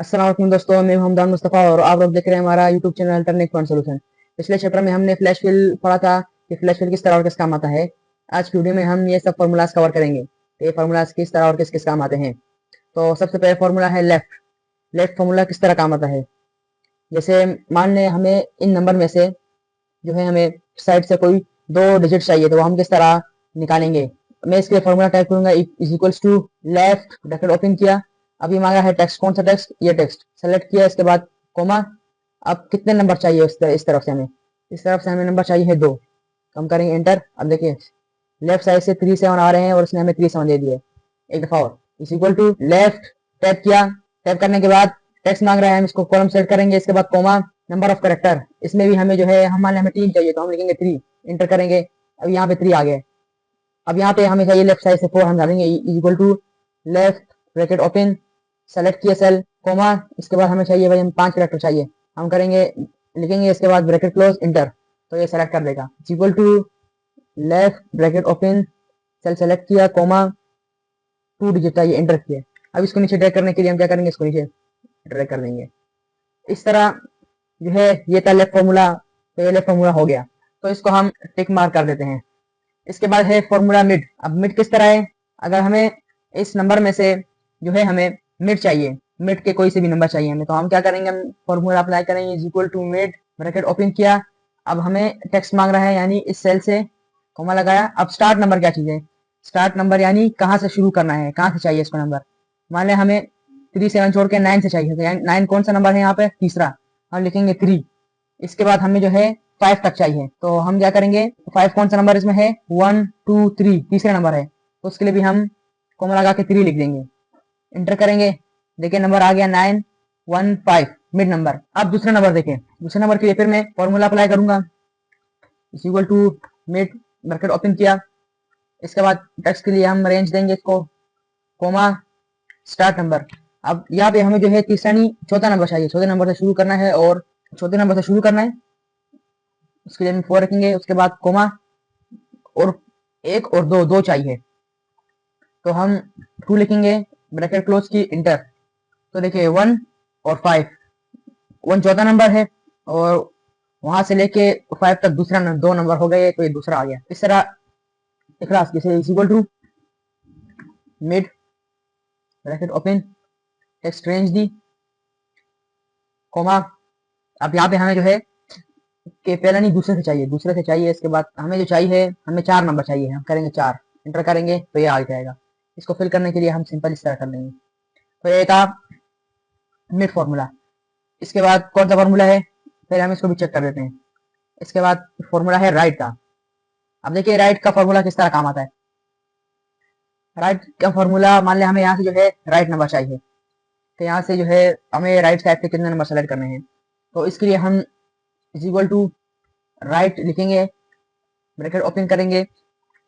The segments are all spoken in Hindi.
अस्सलाम वालेकुम दोस्तों, मैं हूं हमदान मुस्तफ़ा और आप लोग देख रहे हैं हमारा YouTube channel alternate fund solution. पिछले चैप्टर में हमने फ्लैश फिल पढ़ा था कि फ्लैश फिल किस तरह और किस काम आता है। आज की वीडियो में हम ये सब फार्मूलाज कवर करेंगे। ये फार्मूलाज किस तरह और किस किस काम आते हैं। तो सबसे पहले फार्मूला है लेफ्ट। लेफ्ट फार्मूला किस तरह काम आता है। जैसे मान लें हमें इन नंबर में से जो है हमें साइड से कोई दो डिजिट चाहिए, तो हम किस तरह निकालेंगे। मैं इसके लिए फॉर्मूला टाइप करूंगा is equals to left bracket open किया। अभी मांगा है टेक्स्ट, कौन सा टेक्स्ट, ये टेक्स्ट सेलेक्ट किया, इसके बाद कोमा। अब कितने नंबर चाहिए इस तरफ से हमें, इस तरफ से हमें नंबर चाहिए है 2। हम करेंगे एंटर। अब देखिए लेफ्ट साइड से 3 7 आ रहे हैं और इसने हमें 3 7 दे दिए। एक दफा और is equal to left tap किया। टैप करने के बाद टेक्स्ट मांग रहा है, हम इसको कॉलम सेट करेंगे, इसके बाद कोमा नंबर ऑफ करेक्टर। इसमें भी हमें जो है हम मान लें हमें 3 चाहिए तो हम लिखेंगे 3, इंटर करेंगे। अब यहाँ पे 3 आ गए। अब यहाँ पे हमें चाहिए लेफ्ट साइड से 4, हम डालेंगे equal to left bracket open, select किया सेल, कोमा। इसके बाद हमें चाहिए भाई हम 5 करेक्टर चाहिए, हम करेंगे लिखेंगे इसके बाद ब्रैकेट क्लोज इंटर, तो ये सेलेक्ट कर देगा। Equal to left bracket open, cell select किया, कोमा 2 डिजिट चाहिए, इंटर किया। अब इसको नीचे ड्रैग करने के लिए हम क्या करेंगे, इसको नीचे ड्रैग कर देंगे। इस तरह जो है ये था लेफ्ट फॉर्मूला। तो ये लेफ्ट फॉर्मूला हो गया, तो इसको हम टिक मार्क कर देते हैं। इसके बाद है फॉर्मूला मिड। अब मिड किस तरह है, अगर हमें इस नंबर में से जो है हमें मिड चाहिए, मिड के कोई से भी नंबर चाहिए हमें, तो हम क्या करेंगे, हम फॉर्मूला अप्लाई करेंगे is equal to mid bracket open किया। अब हमें टेक्स्ट मांग रहा है यानी इस सेल से कॉमा लगाया। अब स्टार्ट नंबर क्या चीज है, स्टार्ट नंबर यानी कहाँ से शुरू करना है, कहाँ से चाहिए इसको नंबर। मान लें हमें 3 7 छोड़ के 9 से चाहिए, तो 9 कौन सा नंबर है यहाँ पे, तीसरा, हम लिखेंगे 3। इसके बाद हमें जो है 5 तक चाहिए, तो हम क्या करेंगे, 5 कौन सा नंबर इसमें है, 1 2 3, तीसरा नंबर है, तो उसके लिए भी हम कॉमा लगा के 3 लिख देंगे, इंटर करेंगे। देखिए नंबर आ गया 9 1 5, मिड नंबर। अब दूसरा नंबर देखें, दूसरे नंबर के लिए फिर मैं फॉर्मूला अप्लाई करूंगा is equal to mid bracket open किया। इसके बाद टेक्स्ट के लिए हम रेंज देंगे इसको, कोमा स्टार्ट नंबर। अब यहाँ पे हमें जो है तीसरा नहीं चौथा नंबर चाहिए, चौथे नंबर से शुरू करना है, और चौथे नंबर से शुरू करना है, उसके लिए हम 4 रखेंगे। उसके बाद कोमा और 1 और 2, 2 चाहिए, तो हम 2 लिखेंगे, ब्रैकेट क्लोज की, इंटर। तो देखिए 1 और 5, 1 चौथा नंबर है और वहां से लेके 5 तक दूसरा 2 नंबर हो गए, तो ये दूसरा आ गया। इस तरह क्लास जैसे is equal to mid bracket open, text range the, comma. अब यहाँ पे हमें जो है कि पहला नहीं दूसरे से चाहिए, दूसरे से चाहिए। इसके बाद हमें जो चाहिए, हमें 4 नंबर चाहिए, हम करेंगे 4, इंटर करेंगे तो ये आ जाएगा। इसको फिल करने के लिए हम सिंपल इस तरह कर लेंगे। तो ये था मिड फॉर्मूला। इसके बाद कौन सा फॉर्मूला है, फिर हम इसको भी चेक कर देते हैं। इसके बाद फॉर्मूला है राइट का। अब देखिए राइट का फॉर्मूला किस तरह काम आता है। राइट का फॉर्मूला, मान लिया हमें यहाँ से जो है राइट नंबर चाहिए, तो यहाँ से जो है हमें राइट साइड से कितने नंबर सेलेक्ट करने हैं, तो इसके लिए हम इज इक्वल टू राइट लिखेंगे, ब्रैकेट ओपन करेंगे,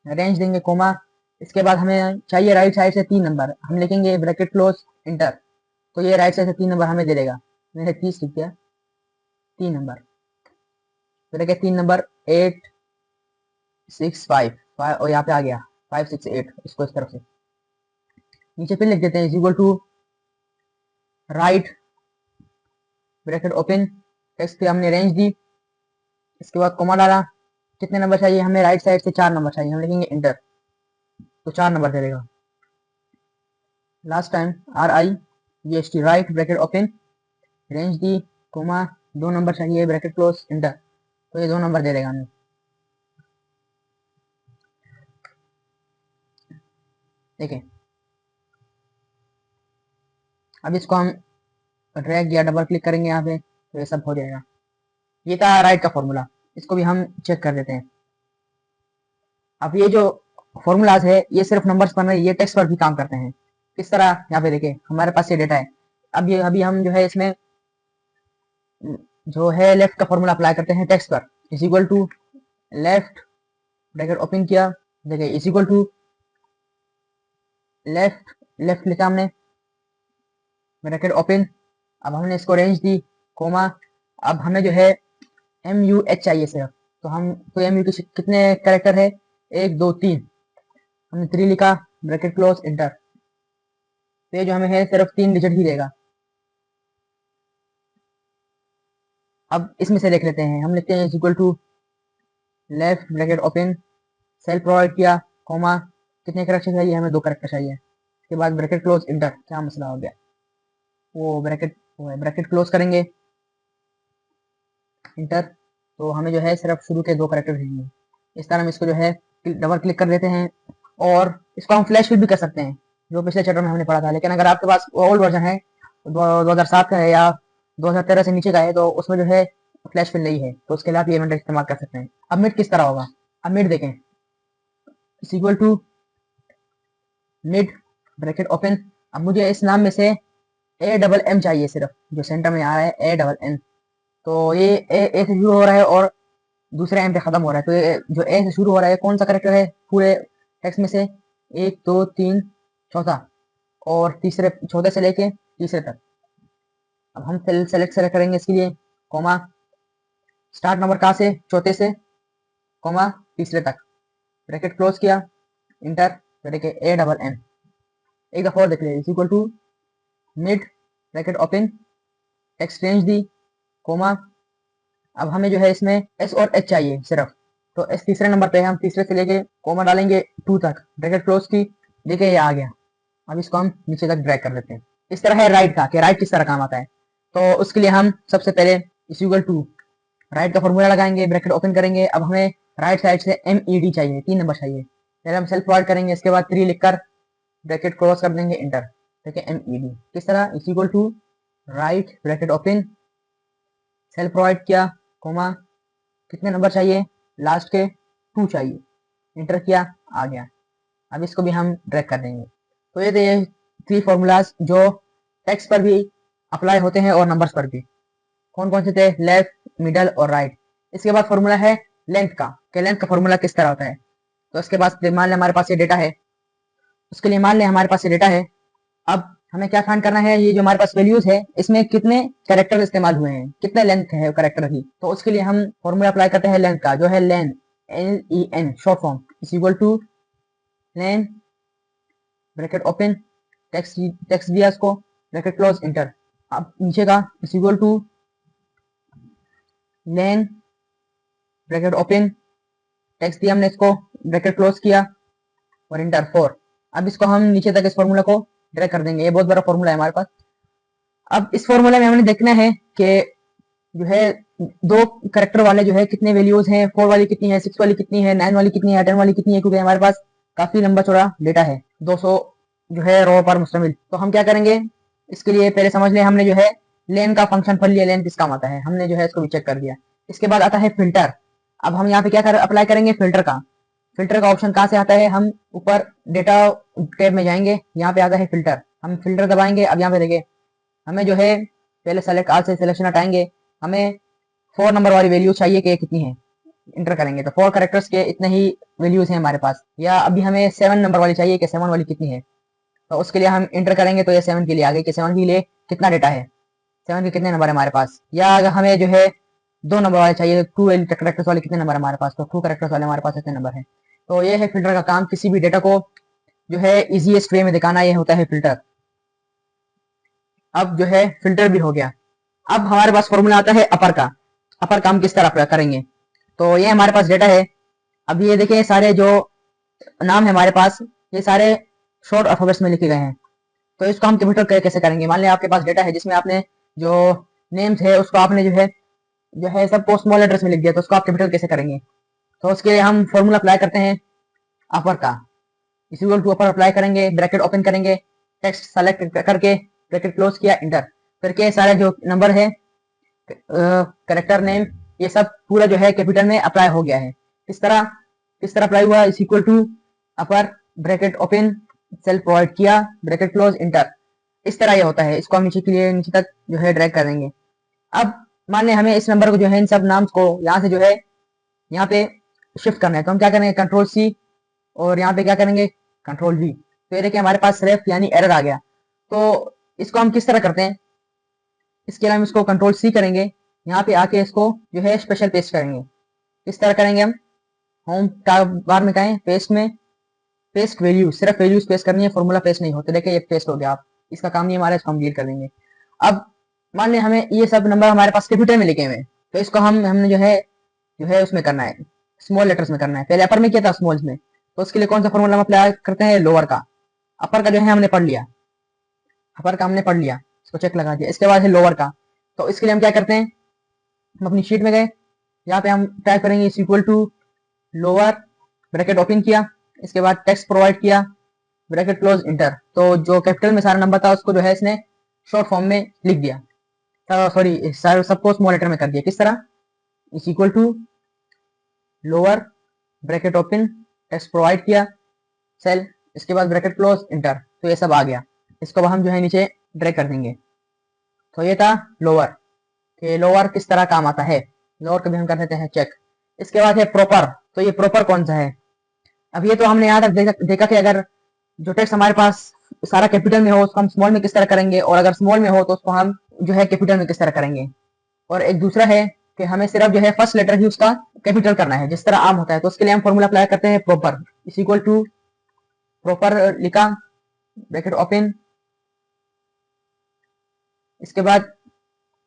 रेंज देंगे, कोमा। इसके बाद हमें चाहिए राइट साइड से 3 नंबर, हम लिखेंगे ब्रैकेट क्लोज इंटर, तो ये राइट साइड से 3 नंबर हमें दे देगा। मैंने 30 लिख दिया, 3 नंबर, फिर क्या 3 नंबर 8 6 5 5, और यहाँ पे आ गया 5 6 8, इसको इस तरफ से नीचे फिर लिख देते हैं is equal to right bracket open, text पे हमने रेंज दी, इसके बाद कोमा डाला। कितने नंबर चाहिए हमें, राइट साइड से 4 नंबर चाहिए, हम लिखेंगे इंटर, तो 4 नंबर दे देगा। Last time RIGHT right bracket open, range दी, कोमा 2 नंबर चाहिए, ब्रैकेट क्लोज इंटर, तो ये 2 नंबर दे देगा हमें। देखिए अब इसको हम ड्रैग या डबल क्लिक करेंगे यहाँ पे, तो ये सब हो जाएगा। ये था राइट का फॉर्मूला, इसको भी हम चेक कर देते हैं। अब ये जो फॉर्मूलाज है ये सिर्फ नंबर्स पर नहीं, ये टेक्स्ट पर भी काम करते हैं। किस तरह, यहाँ पे देखिए हमारे पास ये डेटा है। अब ये अभी हम जो है इसमें जो है लेफ्ट का फॉर्मूला अप्लाई करते हैं टेक्स्ट पर, is equal to left bracket open किया। देखिए is equal to left, left लिखा हमने, ब्रैकेट ओपन। अब हमने इसको रेंज दी, कोमा। अब हमें जो है MUH चाहिए सिर्फ, तो हम तो MU के कितने कैरेक्टर है, 1 2 3, हमने 3 लिखा, ब्रैकेट क्लोज इंटर, तो ये जो हमें है सिर्फ 3 डिजिट ही देगा। अब इसमें से देख लेते हैं, हम लिखते हैं equal to left bracket open, cell provide किया, कॉमा, कितने करेक्टर चाहिए, हमें 2 करेक्टर चाहिए। उसके बाद ब्रैकेट क्लोज, इंटर। क्या मसला हो गया, वो ब्रैकेट क्लोज करेंगे, इंटर। तो हमें जो है सिर्फ शुरू के 2 करेक्टर चाहिए। इस तरह हम इसको जो है डबल क्लिक कर देते हैं, और इसको हम फ्लैश फिल भी कर सकते हैं, जो पिछले चैप्टर में हमने पढ़ा था। लेकिन अगर आपके पास ओल्ड वर्जन है, 2007 का है या 2013 से नीचे का है, तो उसमें जो है फ्लैश फिल नहीं है, तो उसके लिए आप ये इवेंट इस्तेमाल कर सकते हैं। अब मिड किस तरह होगा, अब मिड देखें, equal to mid bracket open. अब मुझे इस नाम में से AMM चाहिए, सिर्फ जो सेंटर में आ रहा है AMM। तो ये ए से शुरू हो रहा है और दूसरे एम पे खत्म हो रहा है। तो ये जो ए से शुरू हो रहा है कौन सा करेक्टर है पूरे टेक्स्ट में से, 1 2 3 चौथा, और तीसरे चौथे से लेके तीसरे तक। अब हम सेलेक्ट करेंगे इसके लिए, कॉमा, स्टार्ट नंबर कहाँ से, चौथे से, कॉमा, तीसरे तक, ब्रैकेट क्लोज किया, इंटर। तो देखिए AMM। एक दफा और देख लीजिए, equal to mid bracket open, text range the, comma. अब हमें जो है इसमें एस और एच चाहिए सिर्फ, तो एस तीसरे नंबर पे है, हम तीसरे से लेके कोमा डालेंगे 2 तक, ब्रैकेट क्लोज की, देखिए ये आ गया। अब इसको हम नीचे तक ड्रैग कर लेते हैं। इस तरह है राइट का, कि राइट किस तरह काम आता है। तो उसके लिए हम सबसे पहले इक्वल टू राइट का फॉर्मूला लगाएंगे, ब्रैकेट ओपन करेंगे। अब हमें राइट साइड से MED चाहिए, 3 नंबर चाहिए। पहले हम सेल्फ प्रोवाइड करेंगे, इसके बाद 3 लिखकर ब्रैकेट क्लोज कर देंगे, इंटर। देखिए MED किस तरह, equal to right bracket open, self provide किया, कोमा, कितने नंबर चाहिए, लास्ट के 2 चाहिए, इंटर किया, आ गया। अब इसको भी हम ड्रैग कर देंगे। तो ये थे 3 फॉर्मूलाज जो टेक्स्ट पर भी अप्लाई होते हैं और नंबर्स पर भी। कौन कौन से थे, लेफ्ट, मिडल और राइट। इसके बाद फॉर्मूला है लेंथ का, कि लेंथ का फॉर्मूला किस तरह होता है। तो इसके बाद मान लें हमारे पास ये डेटा है, उसके लिए मान लें हमारे पास ये डेटा है। अब हमें क्या फाइंड करना है, ये जो हमारे पास वैल्यूज है इसमें कितने कैरेक्टर इस्तेमाल हुए हैं, कितने लेंथ है कैरेक्टर की। तो उसके लिए हम फॉर्मूला अप्लाई करते हैं लेंथ का, जो है लेन, LEN short form, is equal two lane bracket open, text दिया इसको, ब्रैकेट क्लोज, इंटर। अब नीचे का is equal two lane bracket open, text दिया हमने इसको, ब्रैकेट क्लोज किया और इंटर 4। अब इसको हम नीचे तक इस फॉर्मूला को ड्रैग कर देंगे, ये बहुत बड़ा फॉर्मूला है हमारे पास। अब इस फॉर्मूला में हमने देखना है कि जो है 2 करेक्टर वाले जो है कितने वैल्यूज हैं, 4 वाली कितनी है, 6 वाली कितनी है, 9 वाली कितनी है, 10 वाली कितनी है, क्योंकि हमारे पास काफी लंबा चौड़ा डेटा है, 200 जो है रो पर मुश्तमिल। तो हम क्या करेंगे, इसके लिए पहले समझ लें, हमने जो है लेन का फंक्शन पढ़ लिया, लेन किस काम आता है, हमने जो है इसको भी चेक कर दिया। इसके बाद आता है फिल्टर। अब हम यहाँ पे क्या अप्लाई करेंगे, फिल्टर का। फिल्टर का ऑप्शन कहाँ से आता है, हम ऊपर डेटा टैब में जाएंगे, यहाँ पे आता है फिल्टर, हम फिल्टर दबाएंगे। अब यहाँ पे देखिए हमें जो है पहले सेलेक्ट आल से सिलेक्शन हटाएंगे, हमें 4 नंबर वाली वैल्यू चाहिए कि कितनी है, इंटर करेंगे तो 4 कैरेक्टर्स के इतने ही वैल्यूज हैं हमारे पास। या अभी हमें 7 नंबर वाली चाहिए कि 7 वाली कितनी है, तो उसके लिए हम इंटर करेंगे, तो ये 7 के लिए आ गई कि 7 के लिए कितना डेटा है, 7 के कितने नंबर है हमारे पास। या अगर हमें जो है 2 नंबर वाले चाहिए, 2 कैरेक्टर्स वाले कितने नंबर है हमारे पास, तो 2 कैरेक्टर्स वाले हमारे पास कितने नंबर है। तो ये है फिल्टर का काम, किसी भी डेटा को जो है इजीएस्ट वे में दिखाना, ये होता है फिल्टर। अब जो है फिल्टर भी हो गया। अब हमारे पास फॉर्मूला आता है अपर का। अपर काम किस तरह करेंगे, तो ये हमारे पास डेटा है। अब ये देखिए सारे जो नाम है हमारे पास, ये सारे शॉर्ट अल्फाबेट्स में लिखे गए हैं। तो इसको हम कैपिटल कैसे करेंगे, मान लें आपके पास डेटा है जिसमें आपने जो नेम्स है उसको आपने जो है सबको स्मॉल लेटर्स में लिख दिया, तो उसको आप कैपिटल कैसे करेंगे। तो उसके लिए हम फॉर्मूला अप्लाई करते हैं अपर का, इक्वल टू अपर अप्लाई करेंगे, ब्रैकेट ओपन करेंगे, टेक्स्ट सेलेक्ट करके ब्रैकेट क्लोज किया, इंटर। फिर के सारे जो नंबर है, करेक्टर नेम, ये सब पूरा जो है कैपिटल में अप्लाई हो गया है। किस तरह अप्लाई हुआ, is equal to upper bracket open, self provide किया, ब्रैकेट क्लोज, इंटर। इस तरह ये होता है। इसको हम नीचे के लिए नीचे तक जो है ड्रैग कर देंगे। अब मान लें हमें इस नंबर को जो है इन सब नाम को यहाँ से जो है यहाँ पे शिफ्ट करना है, तो हम क्या करेंगे, कंट्रोल C, और यहाँ पे क्या करेंगे, कंट्रोल V। तो ये देखिए हमारे पास सिर्फ यानी एरर आ गया। तो इसको हम किस तरह करते हैं, इसके लिए हम इसको कंट्रोल C करेंगे, यहाँ पे आके इसको जो है स्पेशल पेस्ट करेंगे। किस तरह करेंगे, हम होम बार में कहें पेस्ट में, पेस्ट वैल्यू, सिर्फ वैल्यूज पेस्ट करनी है, फॉर्मूला पेस्ट नहीं होते। देखिए ये पेस्ट हो गया, आप इसका काम नहीं हमारा, इसको हम डिलीट कर देंगे। अब मान लें हमें ये सब नंबर हमारे पास कैपिटल में लिखे हुए हैं, तो इसको हमने जो है उसमें करना है, स्मॉल लेटर्स में करना है। पहले अपर में किया था स्मॉल्स में, तो उसके लिए कौन सा फॉर्मूला हम अप्लाई करते हैं, लोअर का। अपर का जो है हमने पढ़ लिया, अपर का हमने पढ़ लिया, इसको चेक लगा दिया। इसके बाद है लोअर का, तो इसके लिए हम क्या करते हैं, हम अपनी शीट में गए, यहाँ पे हम टाइप करेंगे is equal to lower, bracket open किया, इसके बाद टेक्स्ट प्रोवाइड किया, ब्रैकेट क्लोज, इंटर। तो जो कैपिटल में सारा नंबर था उसको जो है इसने शॉर्ट फॉर्म में लिख दिया, सॉरी सबको स्मॉल लेटर में कर दिया। किस तरह, is equal to lower, bracket open, text provide किया, सेल, इसके बाद ब्रैकेट क्लोज, इंटर। तो ये सब आ गया। इसको हम जो है नीचे ड्रैग कर देंगे। तो ये था लोअर, कि लोअर किस तरह काम आता है। लोअर को भी हम कर देते हैं चेक। इसके बाद है प्रॉपर। तो ये प्रॉपर कौन सा है, अब ये तो हमने यहाँ तक देखा कि अगर जो टेक्स्ट हमारे पास सारा कैपिटल में हो उसको हम स्मॉल में किस तरह करेंगे, और अगर स्मॉल में हो तो उसको हम जो है कैपिटल में किस तरह करेंगे। और एक दूसरा है कि हमें सिर्फ जो है फर्स्ट लेटर ही उसका कैपिटल करना है जिस तरह आम होता है। तो उसके लिए हम फॉर्मूला अप्लाई करते हैं proper, is equal to proper लिखा, ब्रैकेट ओपन, इसके बाद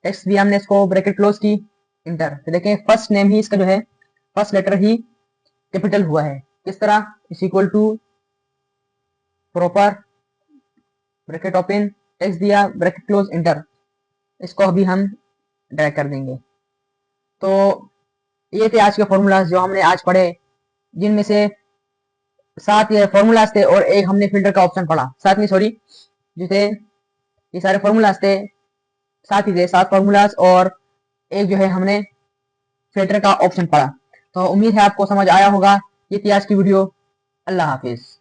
टेक्स्ट भी हमने इसको ब्रैकेट क्लोज की, इंटर। तो देखें फर्स्ट नेम ही इसका जो है फर्स्ट लेटर ही कैपिटल हुआ है। किस तरह, is equal to proper, bracket open, text दिया, ब्रैकेट क्लोज, इंटर। इसको अभी हम ड्रैग कर देंगे। तो ये थे आज के फॉर्मूलाज जो हमने आज पढ़े, जिनमें से 7 ये फॉर्मूलाज थे और एक हमने फिल्टर का ऑप्शन पढ़ा। 7 नहीं सॉरी, जो थे ये सारे फॉर्मूलाज थे, 7 ही थे, 7 फॉर्मूलाज, और एक जो है हमने फिल्टर का ऑप्शन पढ़ा। तो उम्मीद है आपको समझ आया होगा। ये थी आज की वीडियो। अल्लाह हाफिज।